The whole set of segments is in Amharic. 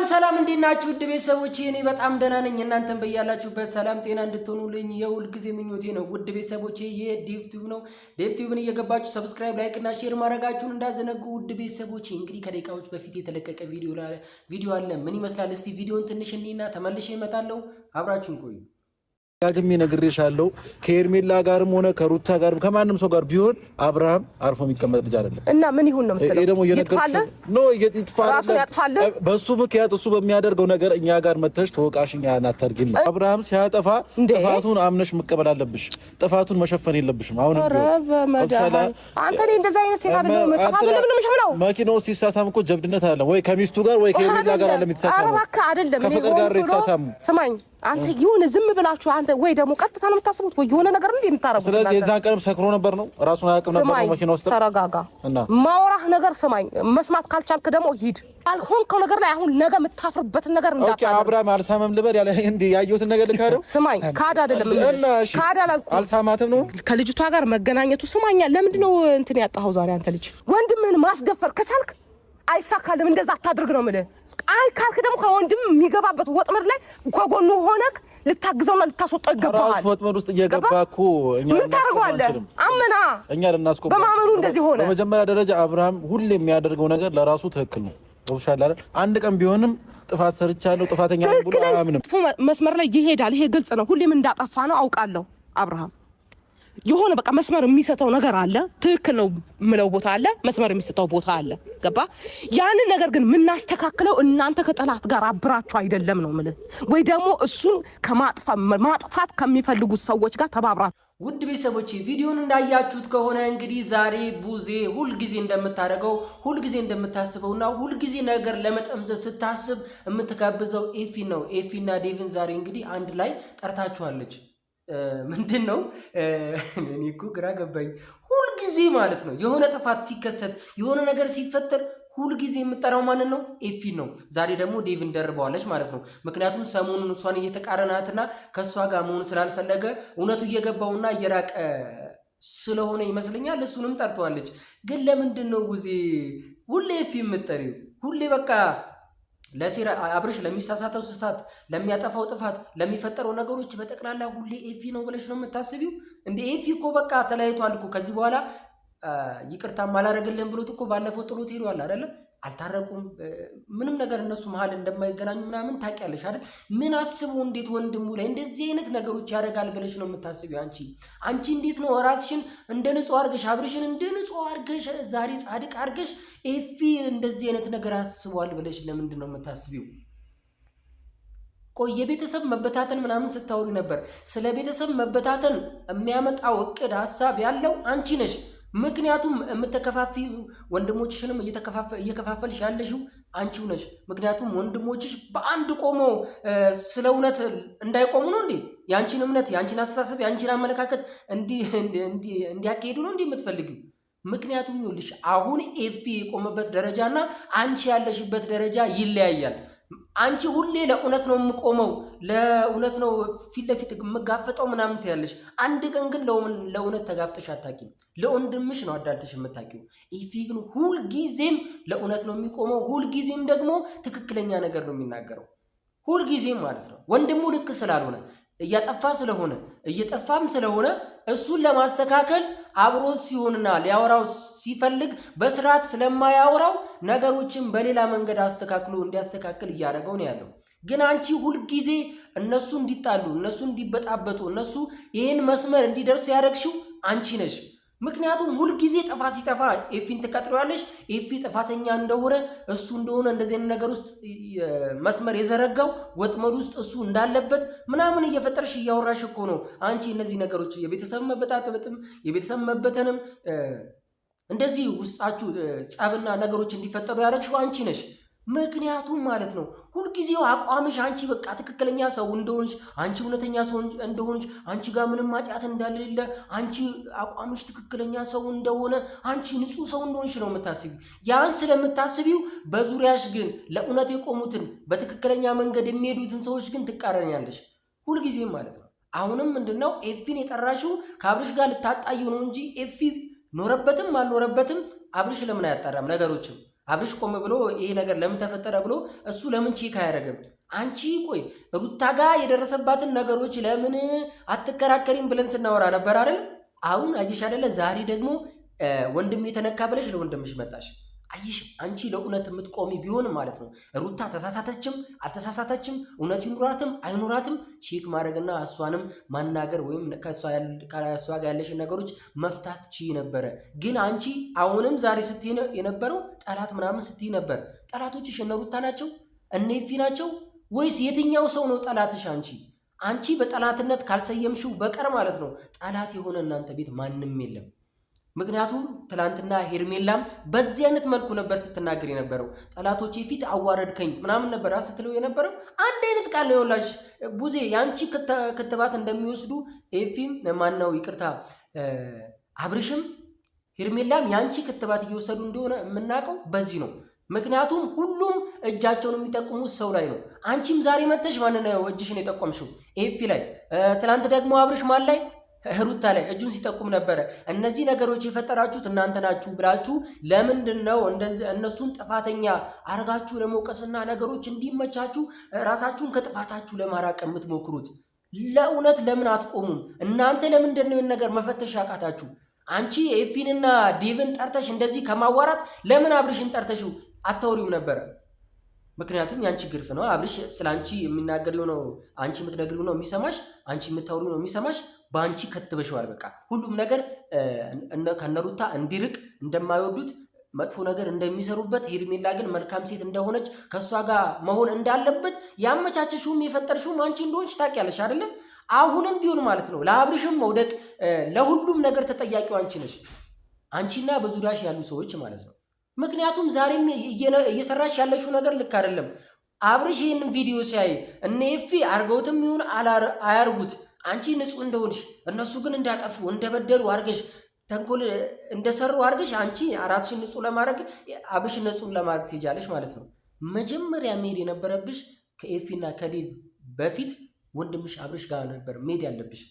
ሰላም እንዴናችሁ ውድ ቤተሰቦቼ እኔ በጣም ደህና ነኝ እናንተም በያላችሁበት ሰላም ጤና እንድትሆኑልኝ የሁል ጊዜ ምኞቴ ነው ውድ ቤተሰቦቼ የዴቭቲዩብ ነው ዴቭቲዩብን እየገባችሁ ሰብስክራይብ ላይክ እና ሼር ማድረጋችሁን እንዳዘነጉ ውድ ቤተሰቦቼ እንግዲህ ከደቂቃዎች በፊት የተለቀቀ ቪዲዮ አለ ምን ይመስላል እስቲ ቪዲዮን ትንሽ እንይና ተመልሼ እመጣለሁ አብራችሁን ቆዩ ያግሜ ነግሬሻለሁ ከኤርሜላ ጋርም ሆነ ከሩታ ጋርም ከማንም ሰው ጋር ቢሆን አብርሃም አርፎ የሚቀመጥ ልጅ አይደለም እና ምን ይሁን ነው የምትለው ደግሞ እየነገርኩሽ ነው ይጥፋል በሱ ምክንያት እሱ በሚያደርገው ነገር እኛ ጋር መተሽ ተወቃሽኛ አናተርግም አብርሃም ሲያጠፋ ጥፋቱን አምነሽ መቀበል አለብሽ ጥፋቱን መሸፈን የለብሽም አሁን አንተ ላይ እንደዛ አይነት ሴት አይደለም ጥፋቱን ለምን መሸፈነው መኪናው ሲሳሳም እኮ ጀብድነት አለ ወይ ከሚስቱ ጋር ወይ ከኤርሜላ ጋር አለ የሚተሳሳሙ አይደለም ከፍቅር ጋር የተሳሳሙ ስማኝ አንተ ይሁን ዝም ብላችሁ አንተ ወይ ደግሞ ቀጥታ ነው የምታስቡት ወይ የሆነ ነገር እንዴ የምታረጉት ስለዚህ የዛን ቀንም ሰክሮ ነበር ነው ራሱን አያውቅም ነበር ነው መኪና ውስጥ ተረጋጋ ማውራህ ነገር ስማኝ መስማት ካልቻልክ ደግሞ ሂድ አልሆንከው ነገር ላይ አሁን ነገ የምታፍርበትን ነገር እንዳታደርግ ኦኬ አብርሃም አልሳመም ልበል ያለ እንዴ ያየሁትን ነገር ልካደው ስማኝ ካዳ አይደለም ካዳ አላልኩም አልሳማትም ነው ከልጅቷ ጋር መገናኘቱ ስማኛ ለምንድን ነው እንትን ያጣኸው ዛሬ አንተ ልጅ ወንድምህን ማስደፈር ከቻልክ አይሳካልም እንደዛ አታድርግ ነው ማለት አይ ካልክ ደግሞ ከወንድም የሚገባበት ወጥመድ ላይ ከጎኑ ሆነክ ልታግዘውና ልታስወጣው ይገባዋል ራስ ወጥመድ ውስጥ እየገባኩ እኛ ምን ታረጋለህ አመና እኛ ለናስቆም በማመኑ እንደዚህ ሆነ በመጀመሪያ ደረጃ አብርሃም ሁሌ የሚያደርገው ነገር ለራሱ ትክክል ነው ወብሻላ አይደል አንድ ቀን ቢሆንም ጥፋት ሰርቻለሁ ጥፋተኛ ነኝ ብሎ አያምንም መስመር ላይ ይሄዳል ይሄ ግልጽ ነው ሁሌም እንዳጠፋ ነው አውቃለሁ አብርሃም የሆነ በቃ መስመር የሚሰጠው ነገር አለ ትክክል ነው ምለው ቦታ አለ መስመር የሚሰጠው ቦታ አለ ገባ ያንን ነገር ግን ምናስተካክለው እናንተ ከጠላት ጋር አብራችሁ አይደለም ነው ማለት ወይ ደግሞ እሱን ከማጥፋት ከሚፈልጉት ሰዎች ጋር ተባብራችሁ ውድ ቤተሰቦቼ ቪዲዮን እንዳያችሁት ከሆነ እንግዲህ ዛሬ ቡዜ ሁሉ ጊዜ እንደምታደርገው ሁሉ ጊዜ እንደምታስበውና ሁሉ ጊዜ ነገር ለመጠምዘዝ ስታስብ የምትጋብዘው ኤፊ ነው ኤፊና ዴቪን ዛሬ እንግዲህ አንድ ላይ ጠርታችኋለች ምንድነው እኔ እኮ ግራ ገባኝ ሁሉ ጊዜ ማለት ነው የሆነ ጥፋት ሲከሰት የሆነ ነገር ሲፈጠር ሁሉ ጊዜ የምጠራው ማን ነው ኤፊ ነው ዛሬ ደግሞ ዴቪን ደርባዋለች ማለት ነው ምክንያቱም ሰሞኑን እሷን እየተቃረናትና ከሷ ጋር መሆን ስላልፈለገ እውነቱ እየገባውና እየራቀ ስለሆነ ይመስለኛል እሱንም ጠርተዋለች ግን ለምንድነው ውዜ ሁሌ ኤፊ የምትጠሪው ሁሌ በቃ ለሲራ አብርሽ ለሚሳሳተው ስህተት ለሚያጠፋው ጥፋት ለሚፈጠረው ነገሮች በጠቅላላ ሁሌ ኤፊ ነው ብለሽ ነው የምታስቢው እንዴ ኤፊ እኮ በቃ ተለያይቷል እኮ ከዚህ በኋላ ይቅርታ ማላረግልህም ብሎት እኮ ባለፈው ጥሎት ሄዷል አይደለ አልታረቁም ምንም ነገር እነሱ መሃል እንደማይገናኙ ምናምን ታውቂያለሽ አይደል ምን አስቡ እንዴት ወንድሙ ላይ እንደዚህ አይነት ነገሮች ያደርጋል ብለሽ ነው የምታስቢው አንቺ እንዴት ነው ራስሽን እንደ ንጹህ አርገሽ አብርሽን እንደ ንጹህ አርገሽ ዛሬ ጻድቅ አርገሽ ኤፊ እንደዚህ አይነት ነገር አስቧል ብለሽ ለምንድን ነው የምታስቢው ቆይ የቤተሰብ መበታተን ምናምን ስታወሪ ነበር ስለ ቤተሰብ መበታተን የሚያመጣው እቅድ ሐሳብ ያለው አንቺ ነሽ ምክንያቱም የምትከፋፊ ወንድሞችሽንም እየከፋፈልሽ ያለሽው አንቺው ነሽ ምክንያቱም ወንድሞችሽ በአንድ ቆሞ ስለ እውነት እንዳይቆሙ ነው እንዴ ያንቺን እምነት ያንቺን አስተሳሰብ ያንቺን አመለካከት እንዲያካሄዱ ነው እንዴ የምትፈልጊው ምክንያቱም ይኸውልሽ አሁን ኤፊ የቆመበት ደረጃና አንቺ ያለሽበት ደረጃ ይለያያል አንቺ ሁሌ ለእውነት ነው የምቆመው ለእውነት ነው ፊት ለፊት የምጋፈጠው ምናምን ትያለሽ አንድ ቀን ግን ለእውነት ተጋፍጠሽ አታውቂም ለወንድምሽ ነው አዳልተሽ የምታውቂው ኤፊ ግን ሁሉ ጊዜም ለእውነት ነው የሚቆመው ሁሉ ጊዜም ደግሞ ትክክለኛ ነገር ነው የሚናገረው ሁሉ ጊዜም ማለት ነው ወንድሙ ልክ ስላልሆነ እያጠፋ ስለሆነ እየጠፋም ስለሆነ እሱን ለማስተካከል አብሮት ሲሆንና ሊያወራው ሲፈልግ በስርዓት ስለማያወራው ነገሮችን በሌላ መንገድ አስተካክሎ እንዲያስተካክል እያደረገው ነው ያለው ግን አንቺ ሁሉ ጊዜ እነሱ እንዲጣሉ እነሱ እንዲበጣበጡ እነሱ ይሄን መስመር እንዲደርሱ ያደረግሽው አንቺ ነሽ ምክንያቱም ሁሉ ጊዜ ጠፋ ሲጠፋ ኤፊን ተቀጥሯለሽ ኤፊ ጥፋተኛ እንደሆነ እሱ እንደሆነ እንደዚህ አይነት ነገር ውስጥ መስመር የዘረጋው ወጥመድ ውስጥ እሱ እንዳለበት ምናምን እየፈጠርሽ እያወራሽ እኮ ነው አንቺ እነዚህ ነገሮች የቤተሰብ መበጣበጥም የቤተሰብ መበተንም እንደዚህ ውስጣችሁ ጸብና ነገሮች እንዲፈጠሩ ያደረግሽው አንቺ ነሽ ምክንያቱም ማለት ነው ሁሉ ጊዜው አቋምሽ አንቺ በቃ ትክክለኛ ሰው እንደሆንሽ አንቺ እውነተኛ ሰው እንደሆንሽ አንቺ ጋር ምንም ማጥያት እንደሌለ አንቺ አቋምሽ ትክክለኛ ሰው እንደሆነ አንቺ ንጹህ ሰው እንደሆንሽ ነው የምታስቢው ያን ስለምታስቢው በዙሪያሽ ግን ለእውነት የቆሙትን በትክክለኛ መንገድ የሚሄዱትን ሰዎች ግን ትቃረኛለሽ ሁሉ ጊዜም ማለት ነው አሁንም ምንድነው ኤፊን የጠራሽው ከአብርሽ ጋር ልታጣዩ ነው እንጂ ኤፊ ኖረበትም አልኖረበትም አብርሽ ለምን አያጣራም ነገሮችን አብርሽ ቆም ብሎ ይሄ ነገር ለምን ተፈጠረ ብሎ እሱ ለምን ቼክ አያደርግም? አንቺ ቆይ ሩታ ጋር የደረሰባትን ነገሮች ለምን አትከራከሪም ብለን ስናወራ ነበር አይደል? አሁን አየሽ አይደለ? ዛሬ ደግሞ ወንድም የተነካ ብለሽ ለወንድምሽ መጣሽ። አይሽ አንቺ ለእውነት የምትቆሚ ቢሆን ማለት ነው ሩታ ተሳሳተችም አልተሳሳተችም እውነት ይኑራትም አይኑራትም ቼክ ማድረግና እሷንም ማናገር ወይም ከእሷ ጋር ያለሽን ነገሮች መፍታት ችይ ነበረ። ግን አንቺ አሁንም ዛሬ ስትይ የነበረው ጠላት ምናምን ስትይ ነበር። ጠላቶችሽ እነ ሩታ ናቸው እነ ኤፊ ናቸው ወይስ የትኛው ሰው ነው ጠላትሽ? አንቺ በጠላትነት ካልሰየምሽው በቀር ማለት ነው ጠላት የሆነ እናንተ ቤት ማንም የለም። ምክንያቱም ትላንትና ሄርሜላም በዚህ አይነት መልኩ ነበር ስትናገር የነበረው። ጠላቶቼ ፊት አዋረድከኝ ምናምን ነበር ስትለው የነበረው። አንድ አይነት ቃል ነው ይላሽ ቡዜ ያንቺ ክትባት እንደሚወስዱ ኤፊም ማናው ይቅርታ አብርሽም ሄርሜላም ያንቺ ክትባት እየወሰዱ እንደሆነ የምናውቀው በዚህ ነው። ምክንያቱም ሁሉም እጃቸውን የሚጠቁሙት ሰው ላይ ነው። አንቺም ዛሬ መተሽ ማን ነው እጅሽን የጠቆምሽው? ኤፊ ላይ። ትላንት ደግሞ አብርሽ ማን ላይ? ሩታ ላይ እጁን ሲጠቁም ነበረ። እነዚህ ነገሮች የፈጠራችሁት እናንተ ናችሁ ብላችሁ ለምንድነው እነሱን ጥፋተኛ አርጋችሁ ለመውቀስና ነገሮች እንዲመቻችሁ ራሳችሁን ከጥፋታችሁ ለማራቅ የምትሞክሩት? ለእውነት ለምን አትቆሙም? እናንተ ለምንድነው ይህን ነገር መፈተሽ ያቃታችሁ? አንቺ ኤፊንና ዴቭን ጠርተሽ እንደዚህ ከማዋራት ለምን አብርሽን ጠርተሽው አታወሪውም ነበረ? ምክንያቱም ያንቺ ግርፍ ነው። አብርሽ ስላንቺ የሚናገረው ነው አንቺ የምትነግሪው ነው የሚሰማሽ፣ አንቺ የምታወሪው ነው የሚሰማሽ። ባንቺ ከትበሽዋል። በቃ ሁሉም ነገር ከነሩታ እንዲርቅ እንደማይወዱት መጥፎ ነገር እንደሚሰሩበት፣ ሄርሜላ ግን መልካም ሴት እንደሆነች ከሷ ጋር መሆን እንዳለበት ያመቻቸሽውም የፈጠርሽውም አንቺ እንደሆንሽ ታውቂያለሽ አይደለ? አሁንም ቢሆን ማለት ነው ለአብርሽም መውደቅ ለሁሉም ነገር ተጠያቂው አንቺ ነሽ። አንቺና በዙሪያሽ ያሉ ሰዎች ማለት ነው። ምክንያቱም ዛሬም እየሰራሽ ያለሽው ነገር ልክ አይደለም። አብርሽ ይህን ቪዲዮ ሲያይ እነ ኤፊ አርገውትም ይሁን አያርጉት አንቺ ንጹህ እንደሆንሽ እነሱ ግን እንዳጠፉ እንደበደሉ አርገሽ ተንኮል እንደሰሩ አርገሽ አንቺ ራስሽን ንጹህ ለማድረግ አብርሽን ንጹህ ለማድረግ ትሄጃለሽ ማለት ነው። መጀመሪያ መሄድ የነበረብሽ ከኤፊና ከዴቭ በፊት ወንድምሽ አብርሽ ጋር ነበር መሄድ ያለብሽ።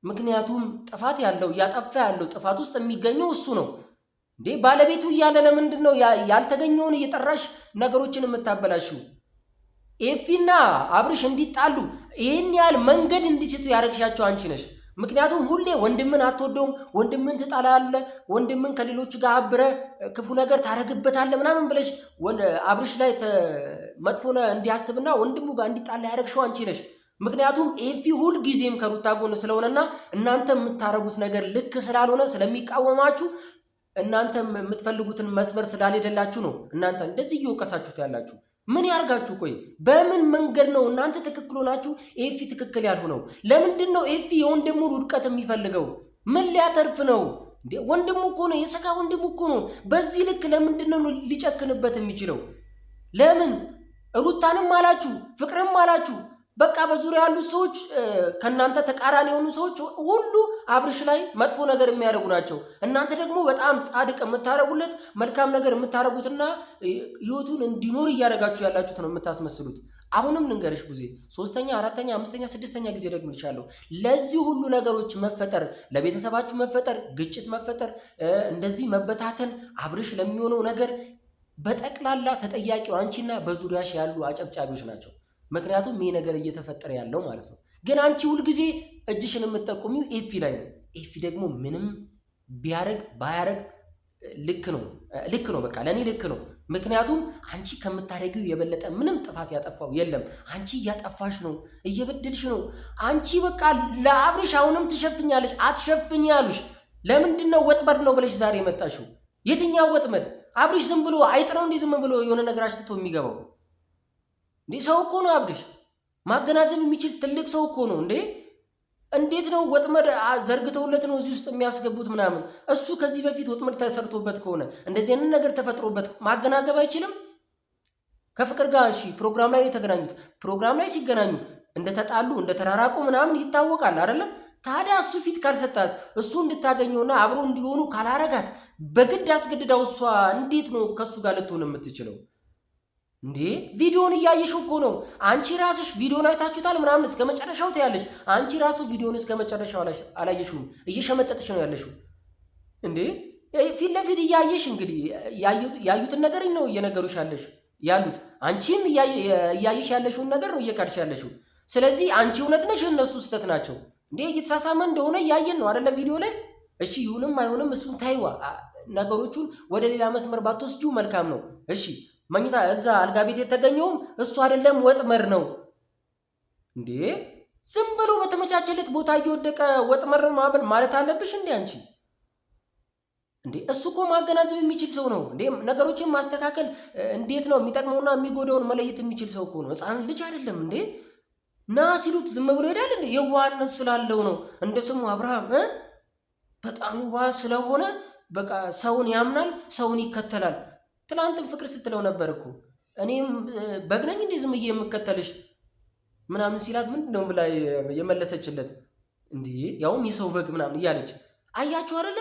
ምክንያቱም ጥፋት ያለው ያጠፋ ያለው ጥፋት ውስጥ የሚገኘው እሱ ነው እንዴ። ባለቤቱ እያለ ለምንድን ነው ያልተገኘውን እየጠራሽ ነገሮችን የምታበላሽው? ኤፊና አብርሽ እንዲጣሉ ይህን ያህል መንገድ እንዲስቱ ያደረግሻቸው አንቺ ነሽ። ምክንያቱም ሁሌ ወንድምን አትወደውም፣ ወንድምን ትጣላለህ፣ ወንድምን ከሌሎች ጋር አብረ ክፉ ነገር ታረግበታለህ ምናምን ብለሽ አብርሽ ላይ መጥፎ እንዲያስብና ወንድሙ ጋር እንዲጣላ ያደረግሽው አንቺ ነሽ። ምክንያቱም ኤፊ ሁል ጊዜም ከሩታ ጎን ስለሆነና እናንተ የምታረጉት ነገር ልክ ስላልሆነ ስለሚቃወማችሁ እናንተ የምትፈልጉትን መስመር ስላልሄደላችሁ ነው እናንተ እንደዚህ እየወቀሳችሁት ያላችሁ። ምን ያርጋችሁ? ቆይ በምን መንገድ ነው እናንተ ትክክል ሆናችሁ ኤፊ ትክክል ያልሆነው? ለምንድን ነው ኤፊ የወንድሙን ውድቀት የሚፈልገው? ምን ሊያተርፍ ነው እንዴ? ወንድሙ እኮ ነው፣ የሥጋ ወንድሙ እኮ ነው። በዚህ ልክ ለምንድን ነው ሊጨክንበት የሚችለው? ለምን ሩታንም አላችሁ ፍቅርም አላችሁ በቃ በዙሪያ ያሉ ሰዎች ከናንተ ተቃራኒ የሆኑ ሰዎች ሁሉ አብርሽ ላይ መጥፎ ነገር የሚያደርጉ ናቸው። እናንተ ደግሞ በጣም ጻድቅ የምታረጉለት መልካም ነገር የምታረጉትና ህይወቱን እንዲኖር እያደረጋችሁ ያላችሁት ነው የምታስመስሉት። አሁንም ልንገርሽ ጊዜ 3ኛ 4ኛ 5ኛ 6ኛ ጊዜ ደግምልሻለሁ። ለዚህ ሁሉ ነገሮች መፈጠር፣ ለቤተሰባችሁ መፈጠር፣ ግጭት መፈጠር፣ እንደዚህ መበታተን አብርሽ ለሚሆነው ነገር በጠቅላላ ተጠያቂው አንቺና በዙሪያሽ ያሉ አጨብጫቢዎች ናቸው። ምክንያቱም ይሄ ነገር እየተፈጠረ ያለው ማለት ነው። ግን አንቺ ሁል ጊዜ እጅሽን የምትጠቁሚው ኤፊ ላይ ነው። ኤፊ ደግሞ ምንም ቢያረግ ባያረግ ልክ ነው በቃ ለኔ ልክ ነው። ምክንያቱም አንቺ ከምታረጊው የበለጠ ምንም ጥፋት ያጠፋው የለም። አንቺ እያጠፋሽ ነው፣ እየበደልሽ ነው። አንቺ በቃ ለአብርሽ አሁንም ትሸፍኛለሽ። አትሸፍኝ ያሉሽ ለምንድነው? ወጥመድ ነው ብለሽ ዛሬ የመጣሽው። የትኛው ወጥመድ? አብርሽ ዝም ብሎ አይጥረው እንዴ? ዝም ብሎ የሆነ ነገር አሽትቶ የሚገባው እንዴ? ሰው እኮ ነው አብርሽ፣ ማገናዘብ የሚችል ትልቅ ሰው እኮ ነው እንዴ። እንዴት ነው ወጥመድ ዘርግተውለት ነው እዚህ ውስጥ የሚያስገቡት ምናምን? እሱ ከዚህ በፊት ወጥመድ ተሰርቶበት ከሆነ እንደዚህ አይነት ነገር ተፈጥሮበት ማገናዘብ አይችልም? ከፍቅር ጋር እሺ ፕሮግራም ላይ የተገናኙት ፕሮግራም ላይ ሲገናኙ እንደተጣሉ እንደተራራቁ ምናምን ይታወቃል አይደለ? ታዲያ እሱ ፊት ካልሰጣት እሱ እንድታገኘውና አብሮ እንዲሆኑ ካላረጋት በግድ አስገድዳው እሷ እንዴት ነው ከሱ ጋር ልትሆን የምትችለው? እንዴ ቪዲዮን እያየሽው እኮ ነው። አንቺ ራስሽ ቪዲዮን አይታችሁታል ምናምን እስከ መጨረሻው ታያለሽ። አንቺ ራሱ ቪዲዮን እስከ መጨረሻው አላየሽውም፣ እየሸመጠጥሽ ነው ያለሽው። እንዴ ፊት ለፊት እያየሽ እንግዲህ ያዩትን ነገር ነው እየነገሩሽ ያሉት። አንቺም እያየሽ ያለሽውን ነገር ነው እየካድሽ ያለሽው። ስለዚህ አንቺ እውነት ነሽ፣ እነሱ ስህተት ናቸው። እንዴ እየተሳሳመ እንደሆነ እያየን ነው አይደለ? ቪዲዮ ላይ እሺ፣ ይሁንም አይሁንም እሱን ታይዋ። ነገሮቹን ወደ ሌላ መስመር ባትወስጁ መልካም ነው። እሺ፣ መኝታ እዛ አልጋ ቤት የተገኘውም እሱ አይደለም ወጥመድ ነው እንዴ? ዝም ብሎ በተመቻቸለት ቦታ እየወደቀ ወጥመድ ማለት አለብሽ እንዴ አንቺ? እንዴ እሱ እኮ ማገናዘብ የሚችል ሰው ነው እንዴ? ነገሮችን ማስተካከል እንዴት ነው የሚጠቅመውና የሚጎዳውን መለየት የሚችል ሰው እኮ ነው። ሕፃን ልጅ አይደለም እንዴ? ና ሲሉት ዝም ብሎ ይሄዳል እንዴ? የዋህነት ስላለው ነው። እንደ ስሙ አብርሃም በጣም የዋህ ስለሆነ በቃ ሰውን ያምናል፣ ሰውን ይከተላል። ትናንትም ፍቅር ስትለው ነበር እኮ እኔም በግነኝ እንዴ ዝም የምከተልሽ ምናምን ሲላት ምንድነው ብላ የመለሰችለት እንዴ? ያውም የሰው በግ ምናምን እያለች አያችሁ አይደለ?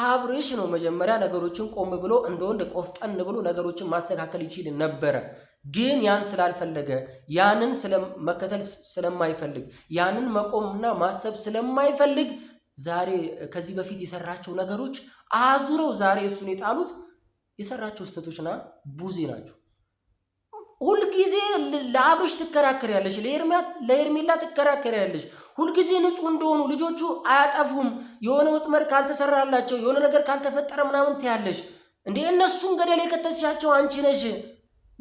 አብርሽ ነው መጀመሪያ ነገሮችን ቆም ብሎ እንደ ወንድ ቆፍጠን ብሎ ነገሮችን ማስተካከል ይችል ነበረ። ግን ያን ስላልፈለገ ያንን መከተል ስለማይፈልግ ያንን መቆምና ማሰብ ስለማይፈልግ ዛሬ ከዚህ በፊት የሰራቸው ነገሮች አዙረው ዛሬ እሱን የጣሉት የሰራቸው ስህተቶችና ቡዜ ናቸው። ሁልጊዜ ለአብርሽ ትከራከሪያለሽ፣ ለኤርሜላ ትከራከሪያለሽ። ሁልጊዜ ንጹህ እንደሆኑ ልጆቹ አያጠፉም፣ የሆነ ወጥመድ ካልተሰራላቸው የሆነ ነገር ካልተፈጠረ ምናምን ትያለሽ እንዴ? እነሱን ገደል የከተትሻቸው አንቺ ነሽ።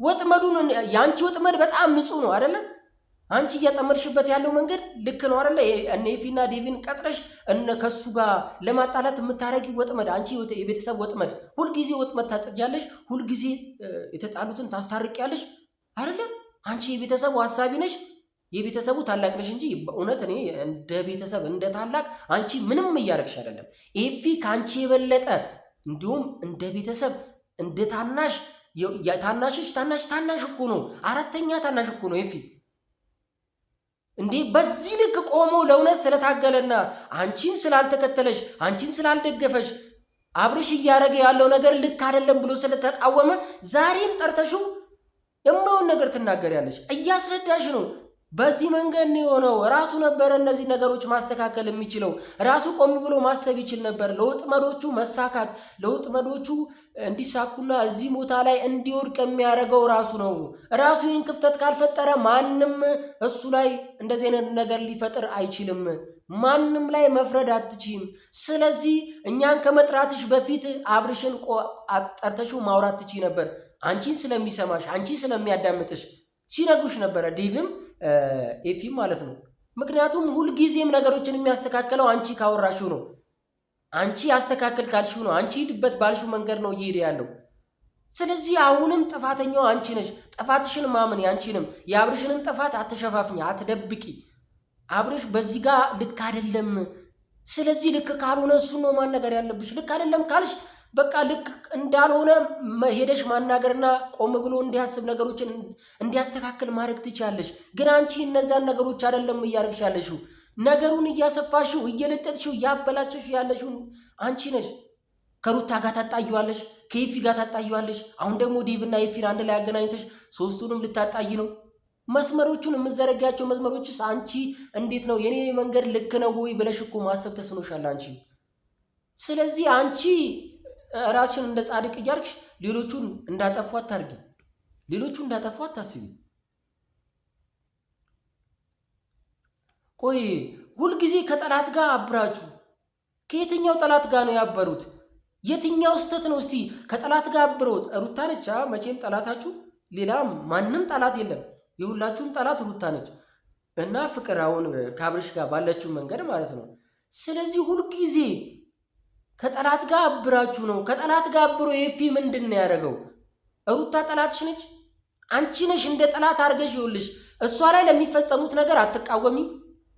ወጥመዱን የአንቺ ወጥመድ በጣም ንጹህ ነው አይደለ? አንቺ እያጠመድሽበት ያለው መንገድ ልክ ነው አይደለ? እነ ኤፊና ዴቪን ቀጥረሽ ከሱ ጋር ለማጣላት የምታረጊ ወጥመድ አንቺ የቤተሰብ ወጥመድ። ሁልጊዜ ወጥመድ ታጸጃለሽ፣ ሁልጊዜ የተጣሉትን ታስታርቂያለሽ አይደለ? አንቺ የቤተሰቡ ሐሳቢ ነሽ፣ የቤተሰቡ ታላቅ ነሽ እንጂ በእውነት እኔ እንደ ቤተሰብ እንደ ታላቅ አንቺ ምንም እያደረግሽ አይደለም። ኤፊ ከአንቺ የበለጠ እንዲሁም እንደ ቤተሰብ እንደ ታናሽ ታናሽሽ ታናሽ እኮ ነው። አራተኛ ታናሽ እኮ ነው ኤፊ። እንዴ በዚህ ልክ ቆሞ ለእውነት ስለታገለና አንቺን ስላልተከተለሽ አንቺን ስላልደገፈሽ አብርሽ እያደረገ ያለው ነገር ልክ አይደለም ብሎ ስለተቃወመ ዛሬም ጠርተሽው የማውን ነገር ትናገሪያለሽ። እያስረዳሽ ነው። በዚህ መንገድ ነው የሆነው። ራሱ ነበረ እነዚህ ነገሮች ማስተካከል የሚችለው። ራሱ ቆም ብሎ ማሰብ ይችል ነበር። ለውጥመዶቹ መሳካት፣ ለውጥመዶቹ እንዲሳኩና እዚህ ቦታ ላይ እንዲወድቅ የሚያደርገው ራሱ ነው። ራሱ ይህን ክፍተት ካልፈጠረ ማንም እሱ ላይ እንደዚህ አይነት ነገር ሊፈጥር አይችልም። ማንም ላይ መፍረድ አትችይም። ስለዚህ እኛን ከመጥራትሽ በፊት አብርሽን ጠርተሽው ማውራት ትችይ ነበር። አንቺን ስለሚሰማሽ አንቺን ስለሚያዳምጥሽ ሲነግሩሽ ነበረ። ዴቭም ኤፊም ማለት ነው። ምክንያቱም ሁልጊዜም ነገሮችን የሚያስተካክለው አንቺ ካወራሽው ነው። አንቺ ያስተካክል ካልሽው ነው። አንቺ ሂድበት ባልሽው መንገድ ነው እየሄደ ያለው። ስለዚህ አሁንም ጥፋተኛው አንቺ ነሽ። ጥፋትሽን ማመን ያንቺንም የአብርሽንም ጥፋት አትሸፋፍኝ፣ አትደብቂ። አብርሽ በዚህ ጋር ልክ አይደለም። ስለዚህ ልክ ካልሆነ እሱ ነው ማናገር ያለብሽ። ልክ አይደለም ካልሽ በቃ ልክ እንዳልሆነ ሄደሽ ማናገርና ቆም ብሎ እንዲያስብ ነገሮችን እንዲያስተካክል ማድረግ ትችያለሽ። ግን አንቺ እነዛን ነገሮች አይደለም እያደረግሽ ያለሽው። ነገሩን እያሰፋሽው እየለጠጥሽው እያበላችሽው ያለሽው አንቺ ነሽ። ከሩታ ጋር ታጣይዋለሽ፣ ከኤፊ ጋር ታጣይዋለሽ። አሁን ደግሞ ዴቭና ኤፊን አንድ ላይ አገናኝተሽ ሶስቱንም ልታጣይ ነው። መስመሮቹን የምዘረጋቸው መስመሮችስ አንቺ እንዴት ነው የኔ መንገድ ልክ ነው ወይ ብለሽ እኮ ማሰብ ተስኖሻል አንቺ። ስለዚህ አንቺ ራስሽን እንደ ጻድቅ እያልክሽ ሌሎቹን እንዳጠፉ አታርጊ፣ ሌሎቹን እንዳጠፉ አታስቢ። ቆይ ሁልጊዜ ከጠላት ጋር አብራችሁ ከየትኛው ጠላት ጋር ነው ያበሩት? የትኛው ስተት ነው? እስቲ ከጠላት ጋር አብረው ሩታ ነች መቼም ጠላታችሁ፣ ሌላ ማንም ጠላት የለም። የሁላችሁም ጠላት ሩታ ነች እና ፍቅር አሁን ከአብርሽ ጋር ባለችው መንገድ ማለት ነው። ስለዚህ ሁልጊዜ ከጠላት ጋር አብራችሁ ነው። ከጠላት ጋር አብሮ ኤፊ ምንድን ነው ያደረገው? ሩታ ጠላትሽ ነች። አንቺ ነሽ እንደ ጠላት አድርገሽ ይኸውልሽ፣ እሷ ላይ ለሚፈጸሙት ነገር አትቃወሚም፣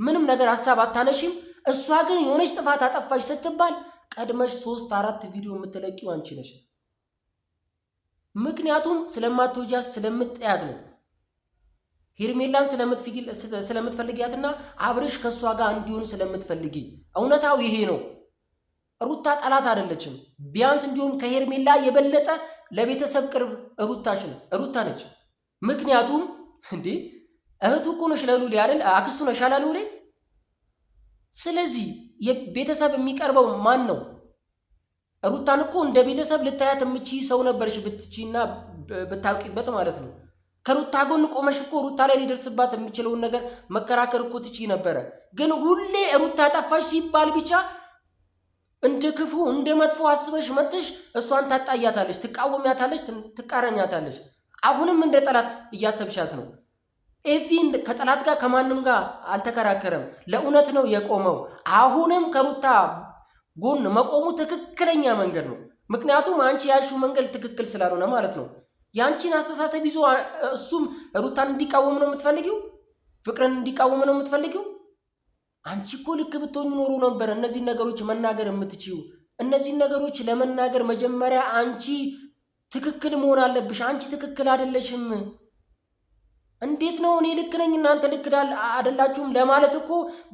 ምንም ነገር ሀሳብ አታነሽም። እሷ ግን የሆነች ጥፋት አጠፋሽ ስትባል ቀድመሽ 3-4 ቪዲዮ የምትለቂው አንቺ ነሽ። ምክንያቱም ስለማትወጃት ስለምትጠያት ነው። ሄርሜላን ስለምትፈልጊያትና አብርሽ ከእሷ ጋር እንዲሆን ስለምትፈልጊ። እውነታው ይሄ ነው። ሩታ ጠላት አይደለችም። ቢያንስ እንዲሁም ከሄርሜላ የበለጠ ለቤተሰብ ቅርብ ሩታ ነች። ምክንያቱም እንዴ እህቱ እኮ ነሽ ለሉሌ አይደል? አክስቱ ነሽ ለሉሌ። ስለዚህ የቤተሰብ የሚቀርበው ማን ነው? ሩታን እኮ እንደ ቤተሰብ ልታያት የምቺ ሰው ነበርሽ ብትቺና ብታውቂበት ማለት ነው። ከሩታ ጎን ቆመሽ እኮ ሩታ ላይ ሊደርስባት የሚችለውን ነገር መከራከር እኮ ትቺ ነበረ። ግን ሁሌ ሩታ ጠፋሽ ሲባል ብቻ እንደ ክፉ እንደ መጥፎ አስበሽ መጥሽ እሷን ታጣያታለሽ፣ ትቃወሚያታለሽ፣ ትቃረኛታለሽ። አሁንም እንደ ጠላት እያሰብሻት ነው። ኤፊን ከጠላት ጋር ከማንም ጋር አልተከራከረም፣ ለእውነት ነው የቆመው። አሁንም ከሩታ ጎን መቆሙ ትክክለኛ መንገድ ነው። ምክንያቱም አንቺ ያልሽው መንገድ ትክክል ስላልሆነ ማለት ነው። ያንቺን አስተሳሰብ ይዞ እሱም ሩታን እንዲቃወም ነው የምትፈልጊው፣ ፍቅርን እንዲቃወም ነው የምትፈልጊው። አንቺ እኮ ልክ ብትሆኚ ኖሮ ነበር እነዚህን ነገሮች መናገር የምትችይው። እነዚህን ነገሮች ለመናገር መጀመሪያ አንቺ ትክክል መሆን አለብሽ። አንቺ ትክክል አይደለሽም። እንዴት ነው እኔ ልክ ነኝ እናንተ ልክ አይደላችሁም ለማለት እኮ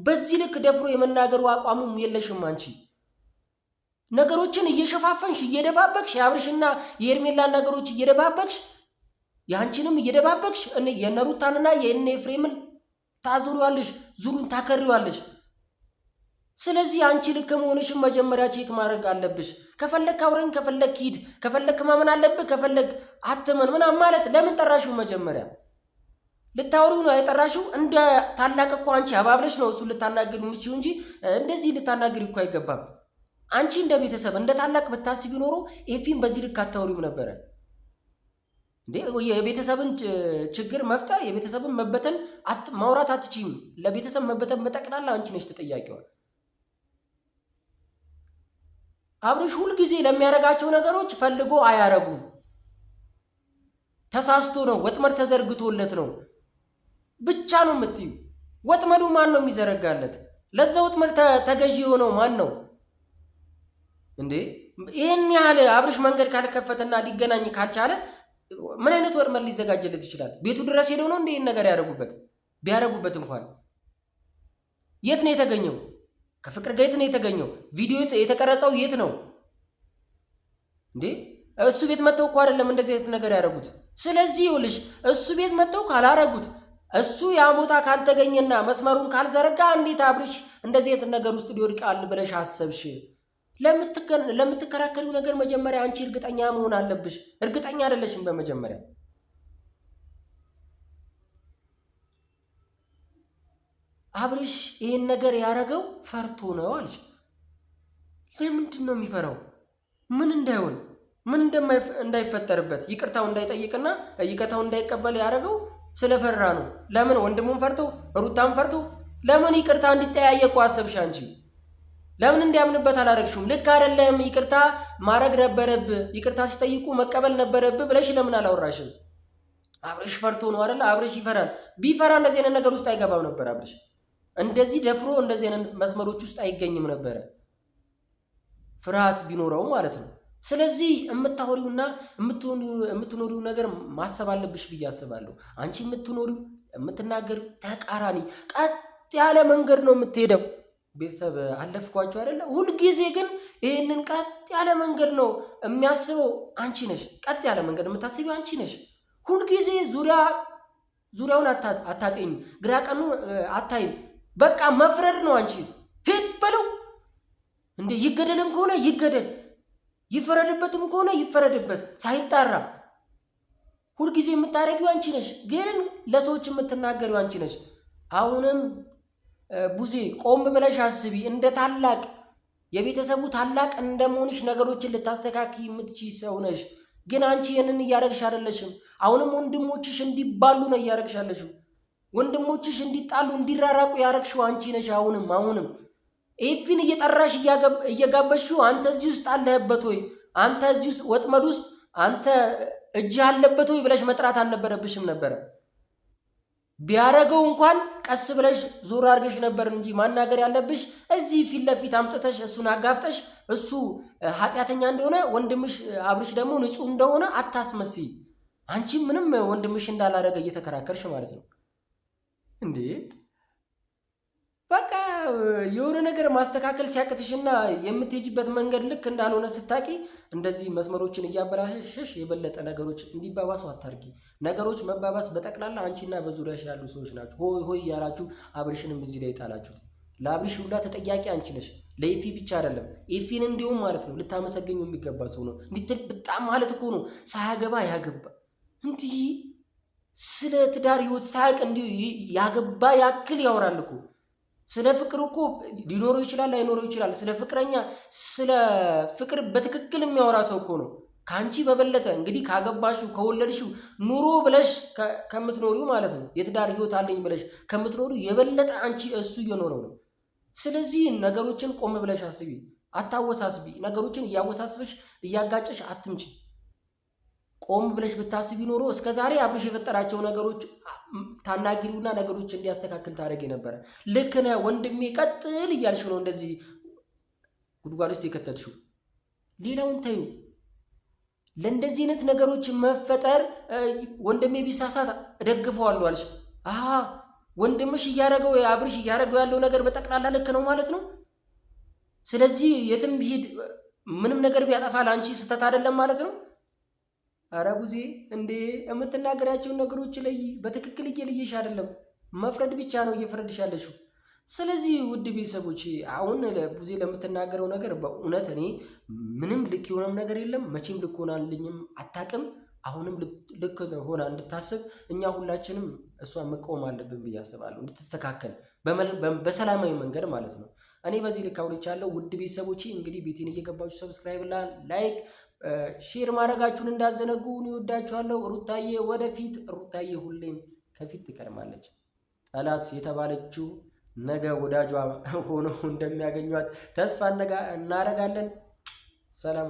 በዚህ ልክ ደፍሮ የመናገሩ አቋሙም የለሽም። አንቺ ነገሮችን እየሸፋፈንሽ እየደባበቅሽ የአብርሽና የኤርሜላን ነገሮች እየደባበቅሽ ያንቺንም እየደባበቅሽ የነሩታንና የእነ ኤፍሬምን ታዙሪዋለሽ፣ ዙሩን ታከሪዋለሽ። ስለዚህ አንቺ ልክ መሆንሽን መጀመሪያ ቼክ ማድረግ አለብሽ። ከፈለክ አውረኝ፣ ከፈለክ ሂድ፣ ከፈለክ ማመን አለብህ፣ ከፈለክ አትመን ምናምን ማለት ለምን ጠራሽው? መጀመሪያ ልታወሪው ነው የጠራሽው። እንደ ታላቅ እኮ አንቺ አባብለሽ ነው እሱ ልታናግሪ የምችው እንጂ እንደዚህ ልታናግሪ እኮ አይገባም። አንቺ እንደ ቤተሰብ እንደ ታላቅ ብታስቢ ኖሮ ኤፊን በዚህ ልክ አታወሪውም ነበረ እንዴ። የቤተሰብን ችግር መፍጠር የቤተሰብን መበተን ማውራት አትችይም። ለቤተሰብ መበተን በጠቅላላ አንቺ ነሽ ተጠያቂዋ። አብርሽ ሁልጊዜ ለሚያረጋቸው ነገሮች ፈልጎ አያረጉም። ተሳስቶ ነው፣ ወጥመድ ተዘርግቶለት ነው ብቻ ነው የምትዩ። ወጥመዱ ማን ነው የሚዘረጋለት? ለዛ ወጥመድ ተገዢ የሆነው ማን ነው እንዴ? ይህን ያህል አብርሽ መንገድ ካልከፈተና ሊገናኝ ካልቻለ ምን አይነት ወጥመድ ሊዘጋጀለት ይችላል? ቤቱ ድረስ ሄደው ነው እንዴ ይህን ነገር ያደረጉበት? ቢያደረጉበት እንኳን የት ነው የተገኘው? ከፍቅር ጋር የት ነው የተገኘው? ቪዲዮ የተቀረጸው የት ነው እንዴ? እሱ ቤት መጥተው እኮ አይደለም እንደዚህ አይነት ነገር ያደረጉት። ስለዚህ ይኸውልሽ እሱ ቤት መጥተው ካላረጉት እሱ ያ ቦታ ካልተገኘና መስመሩን ካልዘረጋ እንዴት አብርሽ እንደዚህ አይነት ነገር ውስጥ ሊወድቃል ብለሽ አሰብሽ? ለምትከራከሪው ነገር መጀመሪያ አንቺ እርግጠኛ መሆን አለብሽ። እርግጠኛ አይደለሽም። በመጀመሪያ አብርሽ ይህን ነገር ያደረገው ፈርቶ ነው አልሽ። ለምንድን ነው የሚፈራው? ምን እንዳይሆን ምን እንዳይፈጠርበት ይቅርታው እንዳይጠይቅና ይቅርታው እንዳይቀበል ያደረገው ስለፈራ ነው። ለምን ወንድሙን ፈርቶ ሩታን ፈርቶ ለምን ይቅርታ እንዲጠያየቁ አሰብሽ አንቺ? ለምን እንዲያምንበት አላረግሽም? ልክ አይደለም ይቅርታ ማድረግ ነበረብህ፣ ይቅርታ ሲጠይቁ መቀበል ነበረብህ ብለሽ ለምን አላወራሽም? አብርሽ ፈርቶ ነው አይደል? አብርሽ ይፈራል። ቢፈራ እንደዚህ አይነት ነገር ውስጥ አይገባም ነበር። አብርሽ እንደዚህ ደፍሮ እንደዚህ አይነት መስመሮች ውስጥ አይገኝም ነበረ፣ ፍርሃት ቢኖረው ማለት ነው። ስለዚህ የምታወሪውና የምትኖሪው ነገር ማሰብ አለብሽ ብዬ አስባለሁ። አንቺ የምትናገሪው ተቃራኒ ቀጥ ያለ መንገድ ነው የምትሄደው። ቤተሰብ አለፍኳቸው አይደለ? ሁልጊዜ ግን ይህንን ቀጥ ያለ መንገድ ነው የሚያስበው አንቺ ነሽ። ቀጥ ያለ መንገድ የምታስቢው አንቺ ነሽ። ሁልጊዜ ዙሪያውን አታጤኝ፣ ግራ ቀኑ አታይም። በቃ መፍረድ ነው አንቺ። ሂድ በለው እንዴ! ይገደልም ከሆነ ይገደል፣ ይፈረድበትም ከሆነ ይፈረድበት ሳይጣራ። ሁልጊዜ የምታደርጊው አንቺ ነሽ፣ ግን ለሰዎች የምትናገሪው አንቺ ነሽ። አሁንም ቡዜ ቆም ብለሽ አስቢ። እንደ ታላቅ የቤተሰቡ ታላቅ እንደመሆንሽ ነገሮችን ልታስተካክይ የምትችይ ሰው ነሽ። ግን አንቺ ይህንን እያረግሽ አይደለሽም። አሁንም ወንድሞችሽ እንዲባሉ ነው እያረግሽ ያለሽው። ወንድሞችሽ እንዲጣሉ እንዲራራቁ ያረግሽው አንቺ ነሽ። አሁንም ኤፊን እየጠራሽ እየጋበሽው አንተ እዚህ ውስጥ አለህበት ወይ? አንተ እዚህ ውስጥ ወጥመድ ውስጥ አንተ እጅ አለበት ወይ ብለሽ መጥራት አልነበረብሽም ነበረ። ቢያረገው እንኳን ቀስ ብለሽ ዞር አድርገሽ ነበር እንጂ ማናገር ያለብሽ እዚህ ፊት ለፊት አምጥተሽ እሱን አጋፍጠሽ እሱ ኃጢአተኛ እንደሆነ ወንድምሽ አብርሽ ደግሞ ንጹህ እንደሆነ አታስመስይ። አንቺ ምንም ወንድምሽ እንዳላረገ እየተከራከርሽ ማለት ነው እንዴ? በቃ የሆነ ነገር ማስተካከል ሲያቅትሽና የምትሄጂበት መንገድ ልክ እንዳልሆነ ስታቂ እንደዚህ መስመሮችን እያበላሸሽ የበለጠ ነገሮች እንዲባባሱ አታርጊ። ነገሮች መባባስ በጠቅላላ አንቺና በዙሪያሽ ያሉ ሰዎች ናቸው ሆይ ሆይ ያላችሁ አብርሽንም እዚህ ላይ ጣላችሁት። ለአብርሽ ሁላ ተጠያቂ አንቺ ነሽ። ለኤፊ ብቻ አይደለም ኤፊን እንዲሁም ማለት ነው ልታመሰገኙ የሚገባ ሰው ነው። እንዲህ በጣም ማለት እኮ ነው ሳያገባ ያገባ እንዲህ ስለ ትዳር ህይወት ሳያቅ እንዲህ ያገባ ያክል ያወራል እኮ። ስለ ፍቅር እኮ ሊኖረው ይችላል አይኖረው ይችላል። ስለ ፍቅረኛ ስለ ፍቅር በትክክል የሚያወራ ሰው እኮ ነው። ከአንቺ በበለጠ እንግዲህ ካገባሽው ከወለድሽው ኑሮ ብለሽ ከምትኖሪው ማለት ነው የትዳር ህይወት አለኝ ብለሽ ከምትኖሪው የበለጠ አንቺ እሱ እየኖረው ነው። ስለዚህ ነገሮችን ቆም ብለሽ አስቢ፣ አታወሳስቢ። ነገሮችን እያወሳስበሽ እያጋጨሽ አትምጪ። ቆም ብለሽ ብታስቢ ኖሮ እስከዛሬ አብርሽ የፈጠራቸው ነገሮች ታናግሪውና ነገሮች እንዲያስተካክል ታደርጊ ነበረ። ልክ ነህ ወንድሜ ቀጥል እያልሽ ነው እንደዚህ ጉድጓድ ውስጥ የከተትሽው። ሌላውን ተይው። ለእንደዚህ አይነት ነገሮች መፈጠር ወንድሜ ቢሳሳት እደግፈዋለሁ አልሽ። ወንድምሽ እያደረገው አብርሽ እያደረገው ያለው ነገር በጠቅላላ ልክ ነው ማለት ነው። ስለዚህ የትም ቢሄድ ምንም ነገር ቢያጠፋ ለአንቺ ስህተት አይደለም ማለት ነው። አረ ቡዜ እንዴ የምትናገራቸውን ነገሮች ላይ በትክክል እየለየሽ አይደለም፣ መፍረድ ብቻ ነው እየፈረድሽ ያለሽው። ስለዚህ ውድ ቤተሰቦች አሁን ቡዜ ለምትናገረው ነገር በእውነት እኔ ምንም ልክ የሆነም ነገር የለም፣ መቼም ልክ ሆናልኝም አታውቅም። አሁንም ልክ ሆና እንድታስብ እኛ ሁላችንም እሷን መቃወም አለብን ብዬ አስባለሁ፣ እንድትስተካከል በሰላማዊ መንገድ ማለት ነው። እኔ በዚህ ልክ አውርቻለሁ። ውድ ቤተሰቦች እንግዲህ ቤቴን እየገባችሁ ሰብስክራይብ፣ ላይክ፣ ሼር ማድረጋችሁን እንዳዘነጉ። እወዳችኋለሁ። ሩታዬ ወደፊት፣ ሩታዬ ሁሌም ከፊት ትቀድማለች። ጠላት የተባለችው ነገ ወዳጇ ሆኖ እንደሚያገኟት ተስፋ እናደርጋለን። ሰላም